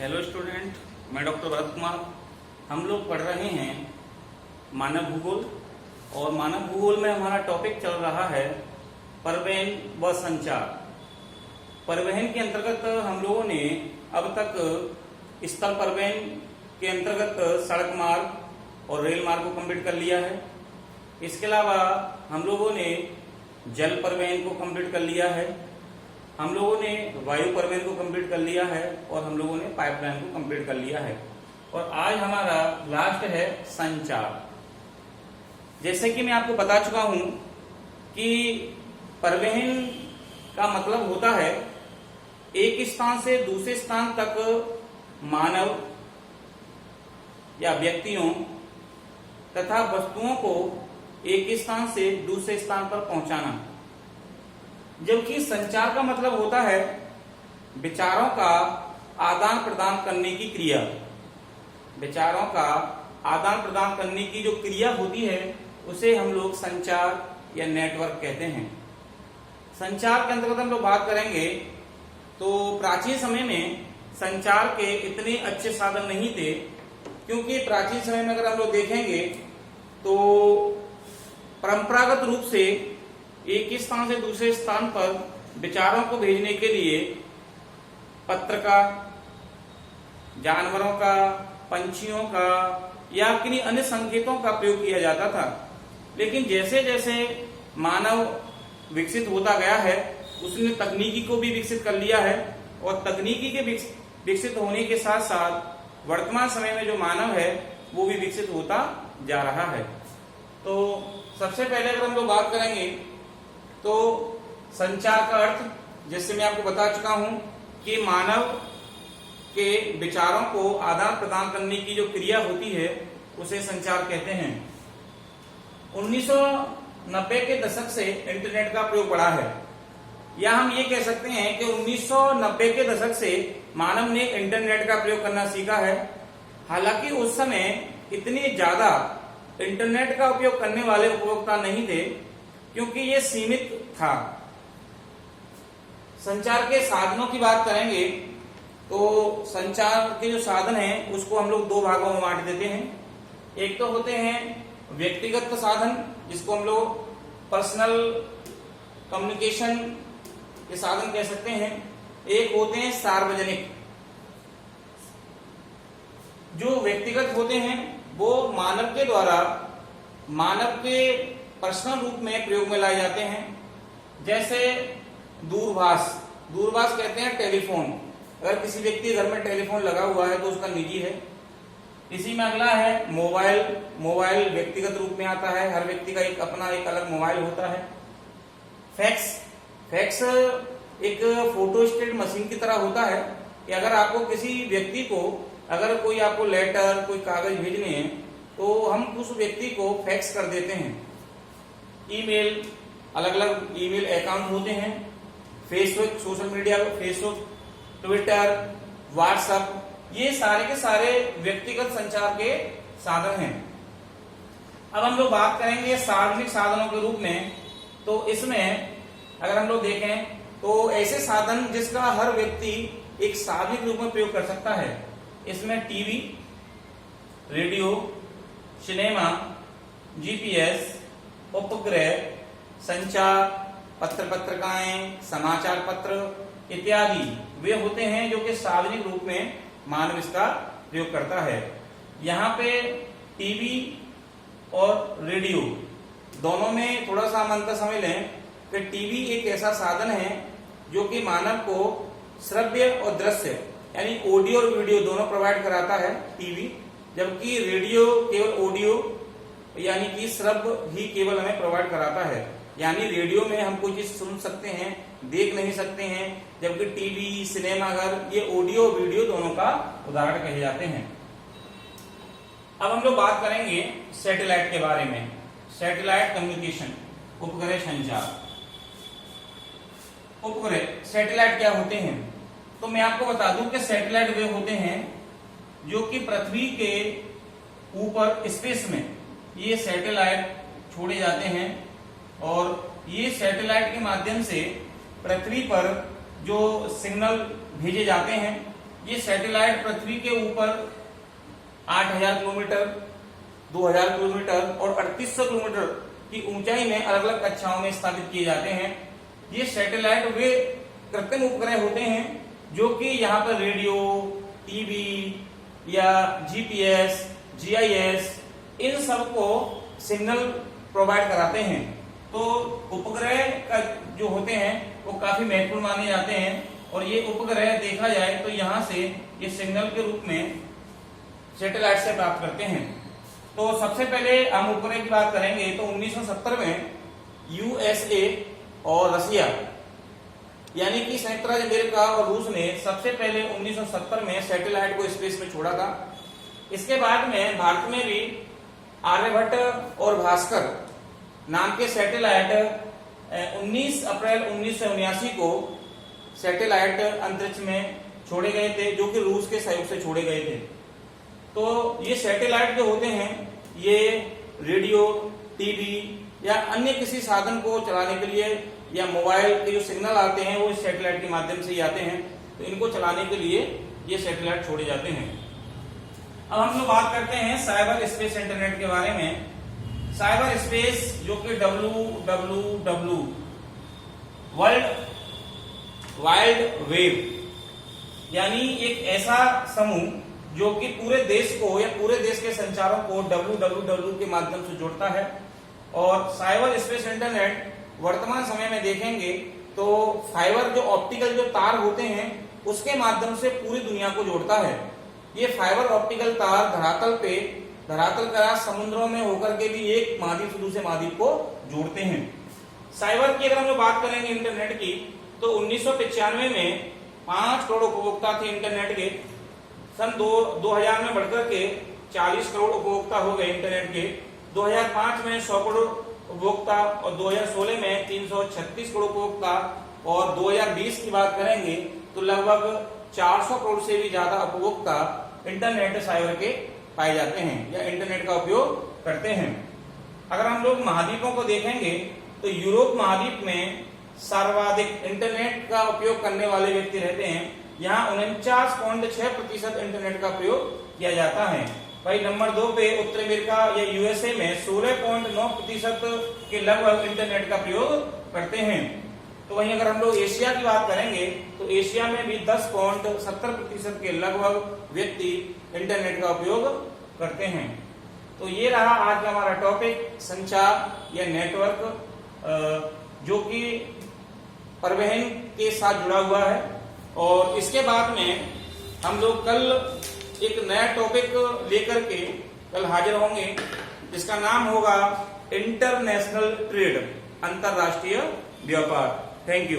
Hello student, मैं doctor Bharat Kumar. हम लोग पढ़ रहे हैं मानव भूगोल और मानव भूगोल में हमारा टॉपिक चल रहा है परिवहन व संचार। परिवहन के अंतर्गत हम लोगों ने अब तक स्थल परिवहन के अंतर्गत सड़क मार्ग और रेल मार्ग को कंप्लीट कर लिया है। इसके अलावा हम लोगों ने जल परिवहन को कंप्लीट कर लिया है, हम लोगों ने वायु परिवहन को कंप्लीट कर लिया है और हम लोगों ने पाइपलाइन को कंप्लीट कर लिया है। और आज हमारा लास्ट है संचार। जैसे कि मैं आपको बता चुका हूं कि परिवहन का मतलब होता है एक स्थान से दूसरे स्थान तक मानव या व्यक्तियों तथा वस्तुओं को एक स्थान से दूसरे स्थान पर पहुंचाना, जबकि संचार का मतलब होता है विचारों का आदान प्रदान करने की क्रिया। विचारों का आदान प्रदान करने की जो क्रिया होती है उसे हम लोग संचार या नेटवर्क कहते हैं। संचार के अंतर्गत हम लोग बात करेंगे तो प्राचीन समय में संचार के इतने अच्छे साधन नहीं थे, क्योंकि प्राचीन समय में अगर हम लोग देखेंगे तो परंपरागत रूप से एक स्थान से दूसरे स्थान पर विचारों को भेजने के लिए पत्र का, जानवरों का, पंछियों का या किन्हीं अन्य संकेतों का प्रयोग किया जाता था। लेकिन जैसे जैसे मानव विकसित होता गया है उसने तकनीकी को भी विकसित कर लिया है और तकनीकी के विकसित होने के साथ साथ वर्तमान समय में जो मानव है वो भी विकसित होता जा रहा है। तो सबसे पहले अगर हम लोग बात करेंगे तो संचार का अर्थ, जैसे मैं आपको बता चुका हूं कि मानव के विचारों को आदान प्रदान करने की जो क्रिया होती है उसे संचार कहते हैं। 1990 के दशक से इंटरनेट का प्रयोग बढ़ा है, या हम ये कह सकते हैं कि 1990 के दशक से मानव ने इंटरनेट का प्रयोग करना सीखा है। हालांकि उस समय इतनी ज्यादा इंटरनेट का उपयोग करने वाले उपभोक्ता नहीं थे, क्योंकि ये सीमित था। संचार के साधनों की बात करेंगे तो संचार के जो साधन हैं उसको हम लोग दो भागों में बांट देते हैं। एक तो होते हैं व्यक्तिगत साधन, जिसको हम लोग पर्सनल कम्युनिकेशन के साधन कह सकते हैं। एक होते हैं सार्वजनिक। जो व्यक्तिगत होते हैं वो मानव के द्वारा मानव के पर्सनल रूप में प्रयोग में लाए जाते हैं। जैसे दूरभाष कहते हैं टेलीफोन। अगर किसी व्यक्ति घर में टेलीफोन लगा हुआ है तो उसका निजी है। इसी में अगला है मोबाइल व्यक्तिगत रूप में आता है। हर व्यक्ति का एक अपना एक अलग मोबाइल होता है। फैक्स एक फोटोस्टेट मशीन की तरह होता है कि अगर आपको किसी व्यक्ति को अगर कोई आपको लेटर कोई कागज भेजने हैं तो हम उस व्यक्ति को फैक्स कर देते हैं। ईमेल, अलग अलग ईमेल अकाउंट होते हैं। Facebook, social media, Facebook, Twitter, WhatsApp, ये सारे के सारे व्यक्तिगत संचार के साधन हैं। अब हम लोग बात करेंगे सार्वजनिक साधनों के रूप में। तो इसमें अगर हम लोग देखें तो ऐसे साधन जिसका हर व्यक्ति एक सार्वजनिक रूप में प्रयोग कर सकता है। इसमें टीवी, रेडियो, सिनेमा, जीपीएस, उपग्रह, संचार, पत्रिकाएं, समाचार पत्र इत्यादि वे होते हैं जो कि सार्वजनिक रूप में मानव इसका प्रयोग करता है। यहाँ पे टीवी और रेडियो दोनों में थोड़ा सा हम अंतर समझ लें कि टीवी एक ऐसा साधन है जो कि मानव को श्रव्य और दृश्य यानी ऑडियो और वीडियो दोनों प्रोवाइड कराता है टीवी, जबकि रेडियो केवल ऑडियो यानी कि श्रव्य ही केवल हमें प्रोवाइड कराता है। यानी रेडियो में हम कोई चीज सुन सकते हैं, देख नहीं सकते हैं, जबकि टीवी, सिनेमाघर ये ऑडियो वीडियो दोनों का उदाहरण कहे जाते हैं। अब हम लोग बात करेंगे सैटेलाइट के बारे में। सैटेलाइट कम्युनिकेशन, उपग्रह संचार। उपग्रह सैटेलाइट क्या होते हैं? तो मैं आपको बता दूं कि सैटेलाइट वे होते हैं जो कि पृथ्वी के ऊपर स्पेस में ये सैटेलाइट छोड़े जाते हैं और ये सैटेलाइट के माध्यम से पृथ्वी पर जो सिग्नल भेजे जाते हैं ये सैटेलाइट पृथ्वी के ऊपर 8000 किलोमीटर, 2000 किलोमीटर और 3800 किलोमीटर की ऊंचाई में अलग अलग कक्षाओं में स्थापित किए जाते हैं। ये सैटेलाइट वे कृत्रिम उपग्रह होते हैं जो कि यहाँ पर रेडियो, टीवी या जीपीएस, जीआईएस इन सब को सिग्नल प्रोवाइड कराते हैं। तो उपग्रह का जो होते हैं वो काफी महत्वपूर्ण माने जाते हैं और ये उपग्रह देखा जाए तो यहाँ से ये सिग्नल के रूप में सैटेलाइट से प्राप्त करते हैं। तो सबसे पहले हम उपग्रह की बात करेंगे तो 1970 में यूएसए और रसिया यानी कि संयुक्त राज्य अमेरिका और रूस ने सबसे पहले 1970 में सैटेलाइट को स्पेस में छोड़ा था। इसके बाद में भारत में भी आर्यभट्ट और भास्कर नाम के सैटेलाइट 19 अप्रैल 1979 को सैटेलाइट अंतरिक्ष में छोड़े गए थे, जो कि रूस के सहयोग से छोड़े गए थे। तो ये सैटेलाइट जो होते हैं ये रेडियो, टीवी या अन्य किसी साधन को चलाने के लिए या मोबाइल के जो सिग्नल आते हैं वो इस सैटेलाइट के माध्यम से ही आते हैं। तो इनको चलाने के लिए ये सैटेलाइट छोड़े जाते हैं। अब हम लोग बात करते हैं साइबर स्पेस इंटरनेट के बारे में। साइबर स्पेस जो कि WWW वर्ल्ड वाइड वेब यानी एक ऐसा समूह जो कि पूरे देश को या पूरे देश के संचारों को WWW के माध्यम से जोड़ता है। और साइबर स्पेस इंटरनेट वर्तमान समय में देखेंगे तो फाइबर जो ऑप्टिकल जो तार होते हैं उसके माध्यम से पूरी दुनिया को जोड़ता है। ये फाइबर ऑप्टिकल तार धरातल का समुद्रों में होकर के भी एक महाद्वीप से दूसरे महाद्वीप को जोड़ते हैं। साइबर की अगर हम लोग बात करेंगे इंटरनेट की तो 1995 में 5 करोड़ उपभोक्ता थे इंटरनेट के। सन 2000 में बढ़कर के 40 करोड़ उपभोक्ता हो गए इंटरनेट के। 2005 में 100 करोड़ उपभोक्ता और 2016 में 336 करोड़ उपभोक्ता और 2020 की बात करेंगे तो लगभग 400 करोड़ से भी ज्यादा उपभोक्ता इंटरनेट साइबर के पाए जाते हैं या इंटरनेट का उपयोग करते हैं। अगर हम लोग महाद्वीपों को देखेंगे तो यूरोप महाद्वीप में सर्वाधिक इंटरनेट का उपयोग करने वाले व्यक्ति रहते हैं। यहाँ 49.6% इंटरनेट का उपयोग किया जाता है। भाई नंबर 2 पे उत्तर अमेरिका या यूएसए में 16.9% के लगभग इंटरनेट का प्रयोग करते हैं। तो वहीं अगर हम लोग एशिया की बात करेंगे तो एशिया में भी 10.70% के लगभग व्यक्ति इंटरनेट का उपयोग करते हैं। तो ये रहा आज का हमारा टॉपिक संचार या नेटवर्क जो कि परिवहन के साथ जुड़ा हुआ है। और इसके बाद में हम लोग कल एक नया टॉपिक लेकर के कल हाजिर होंगे जिसका नाम होगा इंटरनेशनल ट्रेड, अंतरराष्ट्रीय व्यापार। Thank you.